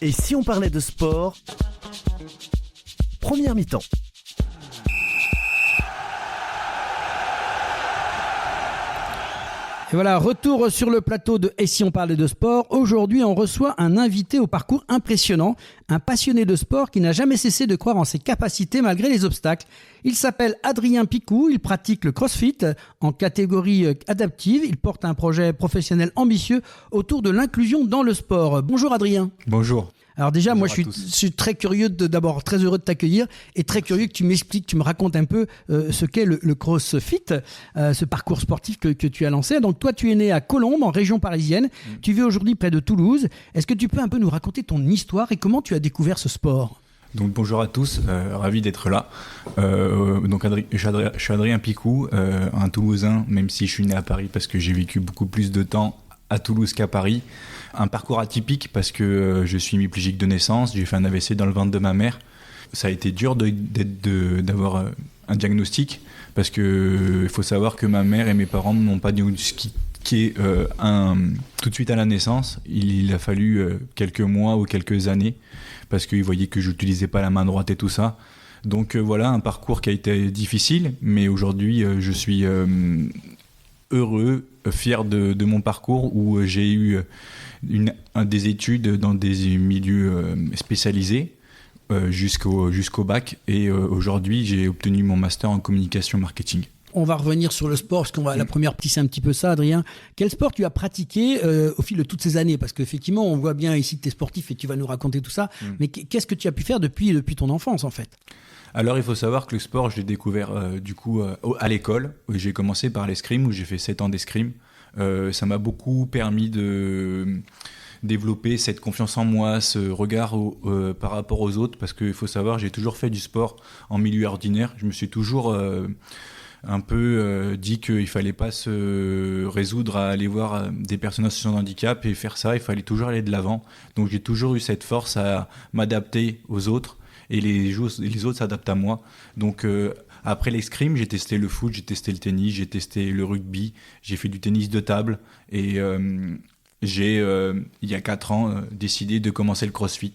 Et si on parlait de sport? Première mi-temps. Et voilà, retour sur le plateau de Et si on parlait de sport. Aujourd'hui, on reçoit un invité au parcours impressionnant, un passionné de sport qui n'a jamais cessé de croire en ses capacités malgré les obstacles. Il s'appelle Adrien Picou, il pratique le CrossFit en catégorie adaptive. Il porte un projet professionnel ambitieux autour de l'inclusion dans le sport. Bonjour Adrien. Bonjour. Alors déjà, Bonjour moi, je suis très curieux, d'abord très heureux de t'accueillir et très curieux que tu m'expliques, tu me racontes un peu ce qu'est le CrossFit, ce parcours sportif que tu as lancé. Donc toi, tu es né à Colombes, en région parisienne. Tu vis aujourd'hui près de Toulouse. Est-ce que tu peux un peu nous raconter ton histoire et comment tu as découvert ce sport ? Donc bonjour à tous, ravi d'être là. Je suis Adrien Picou, un Toulousain, même si je suis né à Paris parce que j'ai vécu beaucoup plus de temps à Toulouse qu'à Paris. Un parcours atypique parce que je suis hémiplégique de naissance, j'ai fait un AVC dans le ventre de ma mère. Ça a été dur d'avoir un diagnostic parce que il faut savoir que ma mère et mes parents ne m'ont pas diagnostiqué tout de suite à la naissance. Il a fallu quelques mois ou quelques années parce qu'ils voyaient que je n'utilisais pas la main droite et tout ça. Donc voilà, un parcours qui a été difficile, mais aujourd'hui je suis heureux, fier de mon parcours où j'ai eu des études dans des milieux spécialisés jusqu'au bac et aujourd'hui j'ai obtenu mon master en communication marketing. On va revenir sur le sport, parce qu'on va la première partie, c'est un petit peu ça, Adrien. Quel sport tu as pratiqué au fil de toutes ces années ? Parce qu'effectivement, on voit bien ici que tu es sportif et tu vas nous raconter tout ça. Mais qu'est-ce que tu as pu faire depuis ton enfance, en fait ? Alors, il faut savoir que le sport, je l'ai découvert à l'école. J'ai commencé par l'escrime, où j'ai fait 7 ans d'escrime. Ça m'a beaucoup permis de développer cette confiance en moi, ce regard par rapport aux autres. Parce qu'il faut savoir, j'ai toujours fait du sport en milieu ordinaire. Je me suis toujours un peu dit qu'il ne fallait pas se résoudre à aller voir des personnes en situation de handicap et faire ça. Il fallait toujours aller de l'avant. Donc, j'ai toujours eu cette force à m'adapter aux autres. Et les autres s'adaptent à moi. Donc après l'escrime, j'ai testé le foot, j'ai testé le tennis, j'ai testé le rugby, j'ai fait du tennis de table et j'ai, il y a 4 ans, décidé de commencer le CrossFit.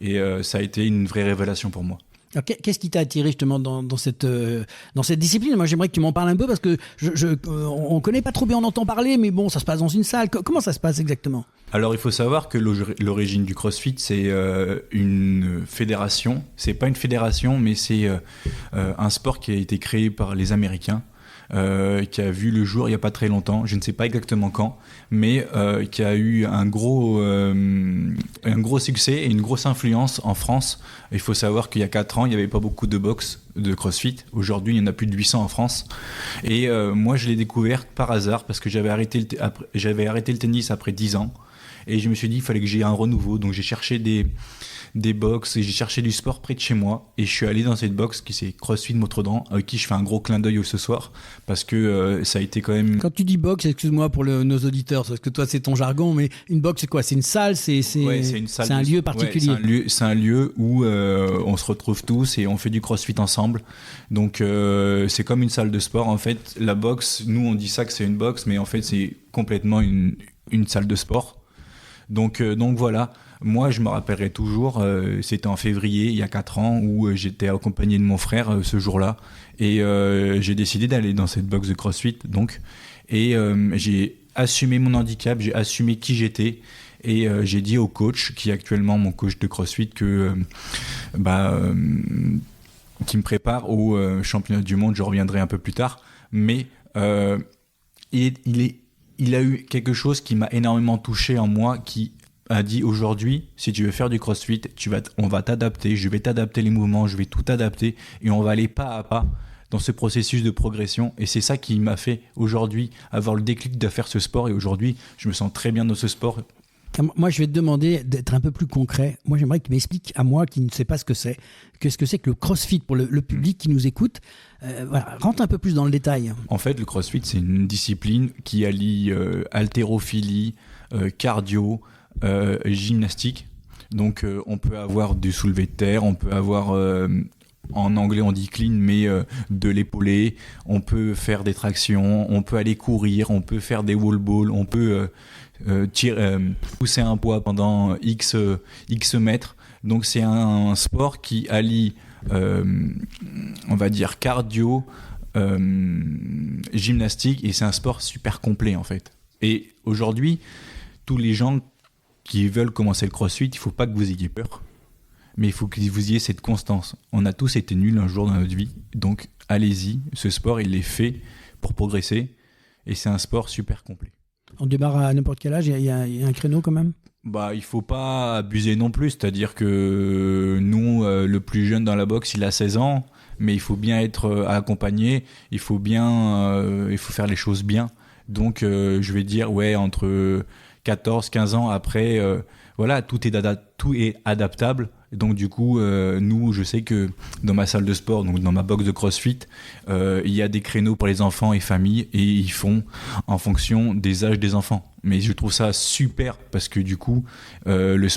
Et ça a été une vraie révélation pour moi. Alors, qu'est-ce qui t'a attiré justement dans cette discipline ? Moi, j'aimerais que tu m'en parles un peu parce que on connaît pas trop bien, on entend parler, mais bon, ça se passe dans une salle. Comment ça se passe exactement ? Alors, il faut savoir que l'origine du CrossFit, c'est une fédération. C'est pas une fédération, mais c'est un sport qui a été créé par les Américains. Qui a vu le jour il n'y a pas très longtemps, je ne sais pas exactement quand, mais qui a eu un gros succès et une grosse influence en France. Il faut savoir qu'il y a 4 ans, il n'y avait pas beaucoup de boxe de CrossFit. Aujourd'hui, il y en a plus de 800 en France. Et moi, je l'ai découvert par hasard parce que j'avais arrêté le tennis après 10 ans. Et je me suis dit, il fallait que j'aie un renouveau. Donc, j'ai cherché des box et j'ai cherché du sport près de chez moi et je suis allé dans cette box qui c'est CrossFit Montredon avec qui je fais un gros clin d'œil ce soir parce que ça a été quand même... Quand tu dis box, excuse-moi pour nos auditeurs parce que toi c'est ton jargon, mais une box c'est quoi ? C'est une salle, c'est une salle, c'est un lieu particulier. Ouais, c'est un lieu où on se retrouve tous et on fait du CrossFit ensemble. Donc c'est comme une salle de sport en fait. La box, nous on dit ça que c'est une box, mais en fait c'est complètement une salle de sport. Donc voilà. Moi, je me rappellerai toujours, c'était en février, il y a 4 ans, où j'étais accompagné de mon frère ce jour-là. Et j'ai décidé d'aller dans cette box de CrossFit. Et j'ai assumé mon handicap, j'ai assumé qui j'étais. Et j'ai dit au coach, qui est actuellement mon coach de CrossFit, qui me prépare au championnat du monde. Je reviendrai un peu plus tard. Mais il a eu quelque chose qui m'a énormément touché en moi, qui a dit aujourd'hui, si tu veux faire du CrossFit, on va t'adapter, je vais t'adapter les mouvements, je vais tout adapter et on va aller pas à pas dans ce processus de progression. Et c'est ça qui m'a fait aujourd'hui avoir le déclic de faire ce sport et aujourd'hui, je me sens très bien dans ce sport. Moi, je vais te demander d'être un peu plus concret. Moi, j'aimerais que tu m'expliques à moi qui ne sais pas ce que c'est que le CrossFit pour le public qui nous écoute. Voilà, rentre un peu plus dans le détail. En fait, le CrossFit, c'est une discipline qui allie haltérophilie, cardio, gymnastique. Donc on peut avoir du soulevé de terre, on peut avoir en anglais on dit clean, mais de l'épauler, on peut faire des tractions, on peut aller courir, on peut faire des wall balls, on peut pousser un poids pendant X mètres. Donc c'est un sport qui allie, on va dire, cardio, gymnastique, et c'est un sport super complet en fait. Et aujourd'hui, tous les gens qui veulent commencer le crossfit, il ne faut pas que vous ayez peur, mais il faut que vous ayez cette constance. On a tous été nuls un jour dans notre vie, donc allez-y, ce sport il est fait pour progresser, et c'est un sport super complet. On démarre à n'importe quel âge, il y a un créneau quand même? Bah, il faut pas abuser non plus, c'est-à-dire que nous, le plus jeune dans la boxe, il a 16 ans, mais il faut bien être accompagné, il faut faire les choses bien. Donc, je vais dire, ouais, entre 14, 15 ans, après, voilà, tout est adaptable. Donc, du coup, nous, je sais que dans ma salle de sport, donc dans ma box de CrossFit, il y a des créneaux pour les enfants et familles, et ils font en fonction des âges des enfants. Mais je trouve ça super parce que du coup, ce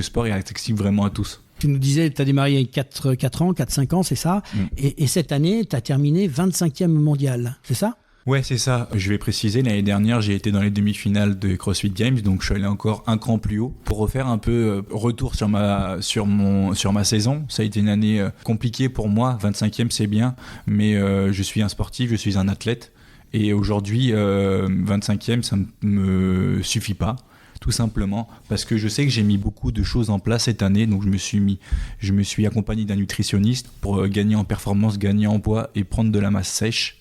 sport est accessible vraiment à tous. Tu nous disais, tu as démarré avec 4-5 ans, c'est ça? Et cette année, tu as terminé 25e mondial, c'est ça? Ouais, c'est ça. Je vais préciser, l'année dernière, j'ai été dans les demi-finales de CrossFit Games, donc je suis allé encore un cran plus haut pour refaire un peu retour sur ma saison. Ça a été une année compliquée pour moi. 25e, c'est bien, mais je suis un sportif, je suis un athlète. Et aujourd'hui, 25e, ça ne me suffit pas. Tout simplement parce que je sais que j'ai mis beaucoup de choses en place cette année. Donc je me suis accompagné d'un nutritionniste pour gagner en performance, gagner en poids et prendre de la masse sèche.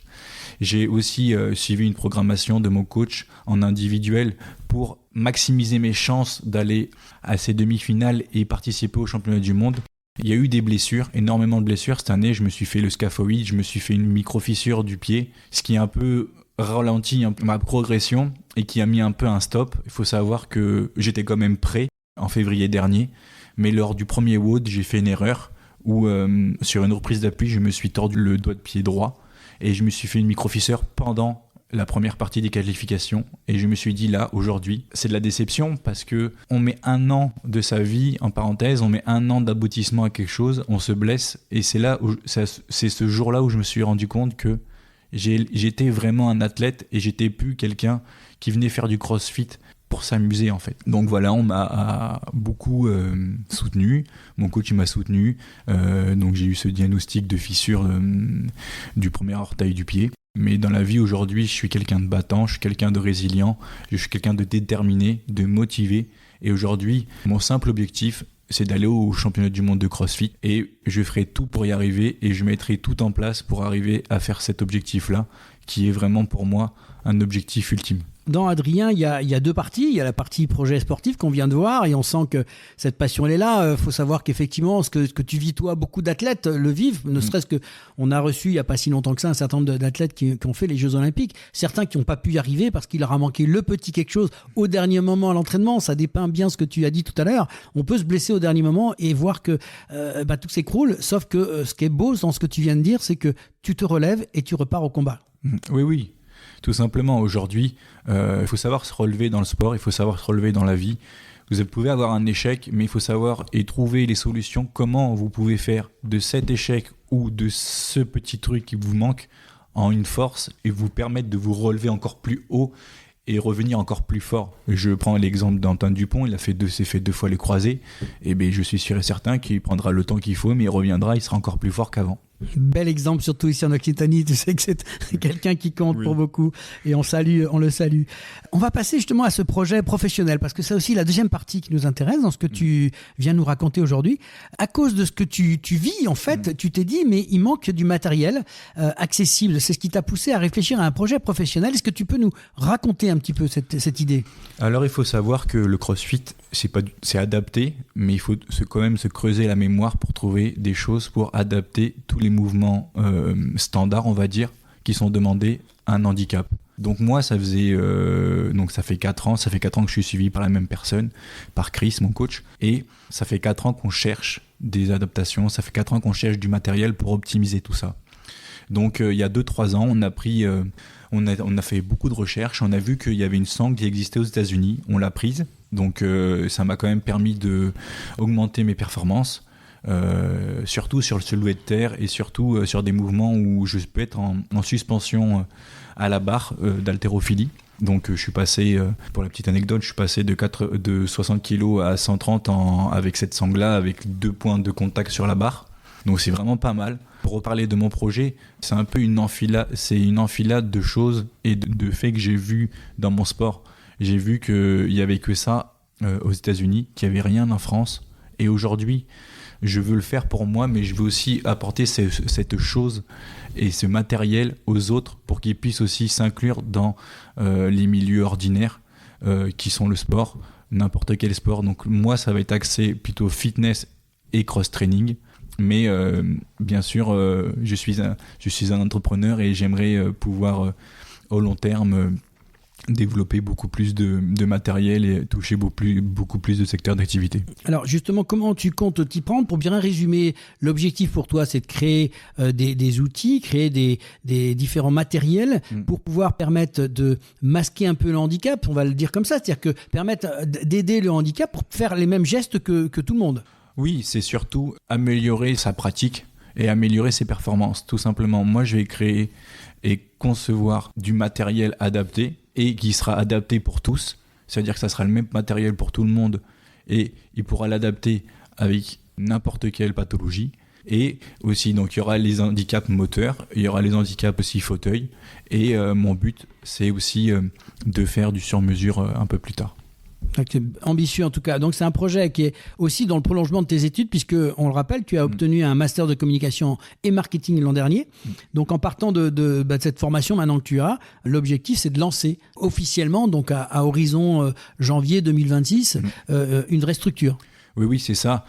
J'ai aussi suivi une programmation de mon coach en individuel pour maximiser mes chances d'aller à ces demi-finales et participer au championnat du monde. Il y a eu des blessures, énormément de blessures. Cette année, je me suis fait le scaphoïde, je me suis fait une micro-fissure du pied, ce qui a un peu ralenti ma progression et qui a mis un peu un stop. Il faut savoir que j'étais quand même prêt en février dernier, mais lors du premier WOD, j'ai fait une erreur où sur une reprise d'appui, je me suis tordu le doigt de pied droit et je me suis fait une micro-fissure pendant la première partie des qualifications, et je me suis dit là, aujourd'hui, c'est de la déception parce que on met 1 an de sa vie, en parenthèse, on met 1 an d'aboutissement à quelque chose, on se blesse, et c'est ce jour-là où je me suis rendu compte que j'étais vraiment un athlète et j'étais plus quelqu'un qui venait faire du crossfit pour s'amuser en fait. Donc voilà, on m'a beaucoup soutenu, mon coach il m'a soutenu, donc j'ai eu ce diagnostic de fissure du premier orteil du pied. Mais dans la vie aujourd'hui, je suis quelqu'un de battant, je suis quelqu'un de résilient, je suis quelqu'un de déterminé, de motivé. Et aujourd'hui, mon simple objectif, c'est d'aller au championnat du monde de CrossFit. Et je ferai tout pour y arriver et je mettrai tout en place pour arriver à faire cet objectif-là, qui est vraiment pour moi un objectif ultime. Dans Adrien, il y a 2 parties. Il y a la partie projet sportif qu'on vient de voir et on sent que cette passion, elle est là. Faut savoir qu'effectivement, ce que tu vis, toi, beaucoup d'athlètes le vivent. Ne serait-ce qu'on a reçu, il n'y a pas si longtemps que ça, un certain nombre d'athlètes qui ont fait les Jeux Olympiques. Certains qui n'ont pas pu y arriver parce qu'il leur a manqué le petit quelque chose au dernier moment à l'entraînement. Ça dépeint bien ce que tu as dit tout à l'heure. On peut se blesser au dernier moment et voir que tout s'écroule. Sauf que ce qui est beau dans ce que tu viens de dire, c'est que tu te relèves et tu repars au combat. Oui. Tout simplement, aujourd'hui, il faut savoir se relever dans le sport, il faut savoir se relever dans la vie. Vous pouvez avoir un échec, mais il faut savoir et trouver les solutions. Comment vous pouvez faire de cet échec ou de ce petit truc qui vous manque en une force et vous permettre de vous relever encore plus haut et revenir encore plus fort. Je prends l'exemple d'Antoine Dupont, s'est fait 2 fois les croisés. Et bien, je suis sûr et certain qu'il prendra le temps qu'il faut, mais il reviendra, il sera encore plus fort qu'avant. Bel exemple, surtout ici en Occitanie. Tu sais que c'est quelqu'un qui compte pour beaucoup et on le salue. On va passer justement à ce projet professionnel parce que c'est aussi la deuxième partie qui nous intéresse dans ce que tu viens nous raconter aujourd'hui. À cause de ce que tu vis, en fait, tu t'es dit, mais il manque du matériel accessible. C'est ce qui t'a poussé à réfléchir à un projet professionnel. Est-ce que tu peux nous raconter un petit peu cette idée? Alors, il faut savoir que le CrossFit, c'est adapté, mais il faut quand même se creuser la mémoire pour trouver des choses pour adapter tous les mouvements standards, on va dire, qui sont demandés à un handicap. Donc moi, ça fait 4 ans que je suis suivi par la même personne, par Chris, mon coach, et ça fait 4 ans qu'on cherche des adaptations, ça fait 4 ans qu'on cherche du matériel pour optimiser tout ça. Donc il y a 2-3 ans, on a fait beaucoup de recherches, on a vu qu'il y avait une sangle qui existait aux États-Unis, on l'a prise, donc ça m'a quand même permis d'augmenter mes performances. surtout sur le soulevé de terre et surtout sur des mouvements où je peux être en suspension à la barre d'haltérophilie. Donc je suis passé, pour la petite anecdote, je suis passé de 60 kg à 130 avec cette sangle-là, avec 2 points de contact sur la barre. Donc c'est vraiment pas mal. Pour reparler de mon projet, c'est un peu une enfilade de choses et de faits que j'ai vus dans mon sport. J'ai vu qu'il n'y avait que ça aux États-Unis, qu'il n'y avait rien en France. Et aujourd'hui, je veux le faire pour moi, mais je veux aussi apporter cette chose et ce matériel aux autres pour qu'ils puissent aussi s'inclure dans les milieux ordinaires qui sont le sport, n'importe quel sport. Donc moi, ça va être axé plutôt fitness et cross-training. Mais bien sûr, je suis un entrepreneur et j'aimerais pouvoir au long terme développer beaucoup plus de matériel et toucher beaucoup plus de secteurs d'activité. Alors justement, comment tu comptes t'y prendre? Pour bien résumer, l'objectif pour toi, c'est de créer des outils, créer des différents matériels pour pouvoir permettre de masquer un peu le handicap, on va le dire comme ça, c'est-à-dire que permettre d'aider le handicap pour faire les mêmes gestes que tout le monde. Oui, c'est surtout améliorer sa pratique et améliorer ses performances, tout simplement. Moi, je vais créer et concevoir du matériel adapté et qui sera adapté pour tous. C'est-à-dire que ça sera le même matériel pour tout le monde et il pourra l'adapter avec n'importe quelle pathologie. Et aussi, donc, il y aura les handicaps moteurs, il y aura les handicaps aussi fauteuil. Et mon but, c'est aussi de faire du sur-mesure un peu plus tard. Donc, ambitieux en tout cas. Donc c'est un projet qui est aussi dans le prolongement de tes études, puisque on le rappelle, tu as obtenu un master de communication et marketing l'an dernier. Donc en partant de cette formation maintenant que tu as, l'objectif c'est de lancer officiellement, donc à horizon janvier 2026, une vraie structure. Oui, c'est ça.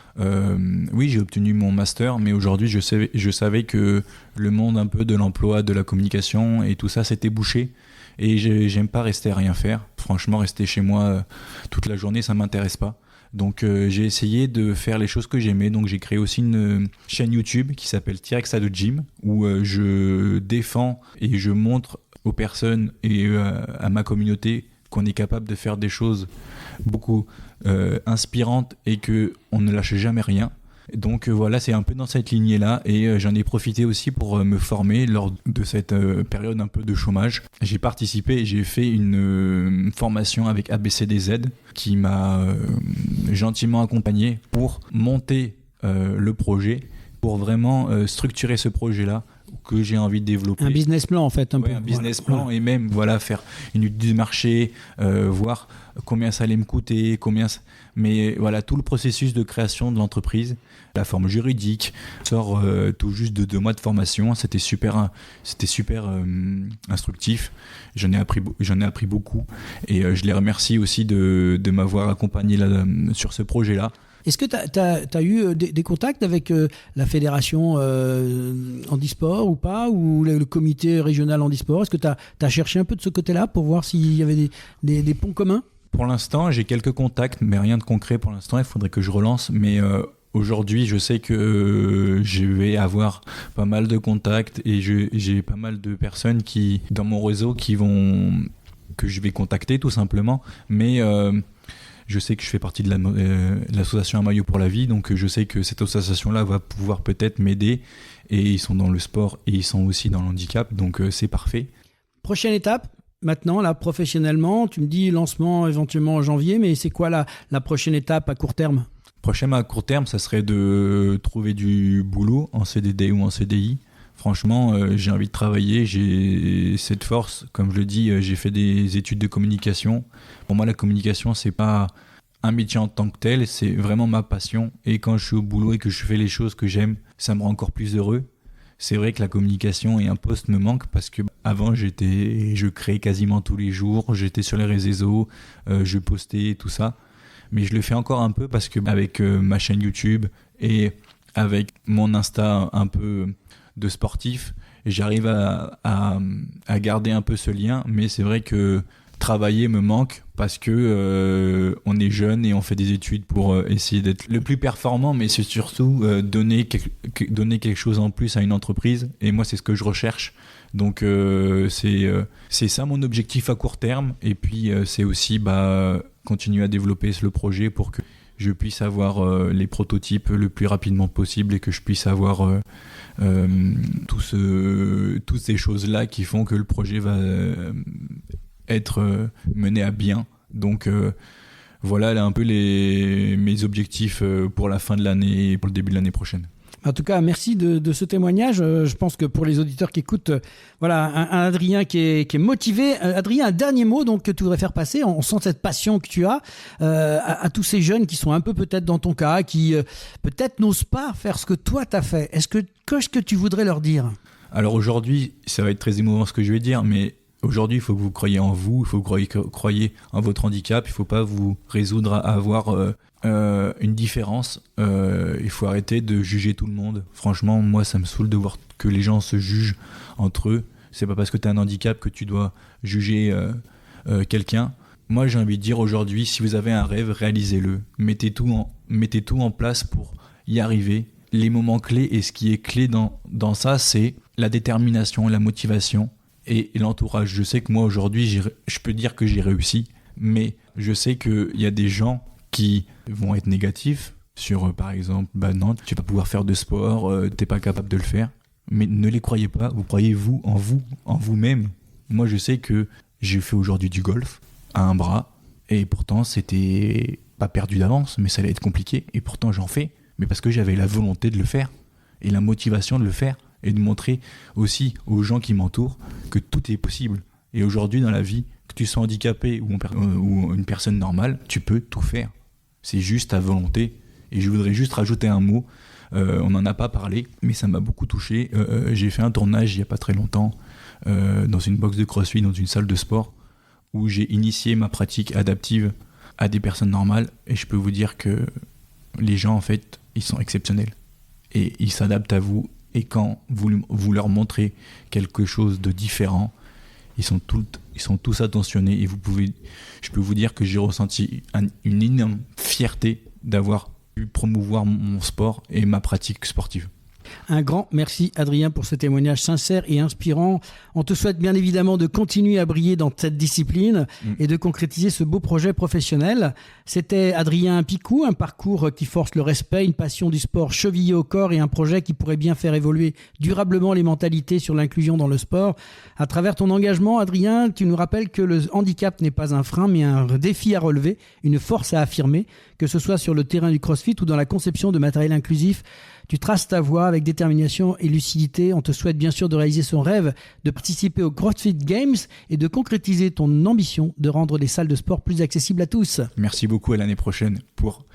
Oui, j'ai obtenu mon master, mais aujourd'hui, je savais que le monde un peu de l'emploi, de la communication et tout ça, s'était bouché. Et j'aime pas rester à rien faire. Franchement, rester chez moi toute la journée, ça m'intéresse pas. Donc j'ai essayé de faire les choses que j'aimais. Donc j'ai créé aussi une chaîne YouTube qui s'appelle T-Rex Ado Gym, où je défends et je montre aux personnes et à ma communauté qu'on est capable de faire des choses beaucoup inspirantes et qu'on ne lâche jamais rien. Donc voilà, c'est un peu dans cette lignée-là et j'en ai profité aussi pour me former lors de cette période un peu de chômage. J'ai participé et j'ai fait une formation avec ABCDZ qui m'a gentiment accompagné pour monter le projet, pour vraiment structurer ce projet-là que j'ai envie de développer. Un business plan en fait. Un business plan et même faire une étude du marché, voir combien ça allait me coûter, mais voilà, tout le processus de création de l'entreprise, la forme juridique, sort tout juste de 2 mois de formation. C'était super instructif. J'en ai appris beaucoup et je les remercie aussi de m'avoir accompagné là, sur ce projet-là. Est-ce que tu as eu des contacts avec la fédération handisport ou pas, ou le comité régional handisport? Est-ce que tu as cherché un peu de ce côté-là pour voir s'il y avait des ponts communs? Pour l'instant, j'ai quelques contacts, mais rien de concret pour l'instant. Il faudrait que je relance. Mais aujourd'hui, je sais que je vais avoir pas mal de contacts et j'ai pas mal de personnes dans mon réseau que je vais contacter tout simplement. Mais je sais que je fais partie de l'association Un Maillot pour la Vie, donc je sais que cette association-là va pouvoir peut-être m'aider. Et ils sont dans le sport et ils sont aussi dans le handicap, donc c'est parfait. Prochaine étape, maintenant, là, professionnellement, tu me dis lancement éventuellement en janvier, mais c'est quoi la prochaine étape à court terme? Prochaine à court terme, ça serait de trouver du boulot en CDD ou en CDI. Franchement, j'ai envie de travailler, j'ai cette force. Comme je le dis, j'ai fait des études de communication. Pour moi, la communication, c'est pas un métier en tant que tel, c'est vraiment ma passion. Et quand je suis au boulot et que je fais les choses que j'aime, ça me rend encore plus heureux. C'est vrai que la communication et un poste me manquent parce que avant, je créais quasiment tous les jours, j'étais sur les réseaux, je postais tout ça. Mais je le fais encore un peu parce que avec ma chaîne YouTube et avec mon Insta un peu de sportif, j'arrive à garder un peu ce lien, mais c'est vrai que travailler me manque parce que on est jeune et on fait des études pour essayer d'être le plus performant, mais c'est surtout donner quelque chose en plus à une entreprise, et moi c'est ce que je recherche. Donc c'est ça mon objectif à court terme, et puis c'est aussi continuer à développer le projet pour que je puisse avoir les prototypes le plus rapidement possible et que je puisse avoir toutes ces choses-là qui font que le projet va être mené à bien. Donc voilà là un peu mes objectifs pour la fin de l'année et pour le début de l'année prochaine. En tout cas, merci de ce témoignage. Je pense que pour les auditeurs qui écoutent, voilà, un Adrien qui est motivé. Adrien, un dernier mot donc, que tu voudrais faire passer. On sent cette passion que tu as à tous ces jeunes qui sont un peu peut-être dans ton cas, qui peut-être n'osent pas faire ce que toi t'as fait. Qu'est-ce que tu voudrais leur dire ? Alors aujourd'hui, ça va être très émouvant ce que je vais dire, mais aujourd'hui, il faut que vous croyiez en vous, il faut que vous croyiez en votre handicap, il ne faut pas vous résoudre à avoir une différence. Il faut arrêter de juger tout le monde. Franchement, moi, ça me saoule de voir que les gens se jugent entre eux. C'est pas parce que tu as un handicap que tu dois juger quelqu'un. Moi, j'ai envie de dire aujourd'hui, si vous avez un rêve, réalisez-le. Mettez tout en place pour y arriver. Les moments clés, et ce qui est clé dans ça, c'est la détermination, la motivation et l'entourage. Je sais que moi, aujourd'hui, je peux dire que j'ai réussi, mais je sais qu'il y a des gens qui vont être négatifs sur, par exemple, non, tu vas pas pouvoir faire de sport, t'es pas capable de le faire. Mais ne les croyez pas, vous croyez en vous-même. Moi, je sais que j'ai fait aujourd'hui du golf à un bras, et pourtant, c'était pas perdu d'avance, mais ça allait être compliqué, et pourtant, j'en fais. Mais parce que j'avais la volonté de le faire, et la motivation de le faire, et de montrer aussi aux gens qui m'entourent que tout est possible. Et aujourd'hui, dans la vie, que tu sois handicapé ou une personne normale, tu peux tout faire. C'est juste ta volonté. Et je voudrais juste rajouter un mot. On n'en a pas parlé, mais ça m'a beaucoup touché. J'ai fait un tournage il n'y a pas très longtemps dans une box de CrossFit, dans une salle de sport, où j'ai initié ma pratique adaptive à des personnes normales. Et je peux vous dire que les gens, en fait, ils sont exceptionnels. Et ils s'adaptent à vous. Et quand vous leur montrez quelque chose de différent, ils sont tous attentionnés. Et je peux vous dire que j'ai ressenti une énorme fierté d'avoir pu promouvoir mon sport et ma pratique sportive. Un grand merci Adrien pour ce témoignage sincère et inspirant. On te souhaite bien évidemment de continuer à briller dans cette discipline et de concrétiser ce beau projet professionnel. C'était Adrien Picou, un parcours qui force le respect, une passion du sport chevillée au corps et un projet qui pourrait bien faire évoluer durablement les mentalités sur l'inclusion dans le sport. À travers ton engagement, Adrien, tu nous rappelles que le handicap n'est pas un frein mais un défi à relever, une force à affirmer, que ce soit sur le terrain du CrossFit ou dans la conception de matériel inclusif. Tu traces ta voie avec détermination et lucidité. On te souhaite bien sûr de réaliser son rêve, de participer aux CrossFit Games et de concrétiser ton ambition de rendre les salles de sport plus accessibles à tous. Merci beaucoup, à l'année prochaine pour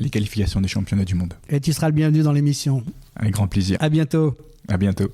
les qualifications des championnats du monde. Et tu seras le bienvenu dans l'émission. Avec grand plaisir. À bientôt. À bientôt.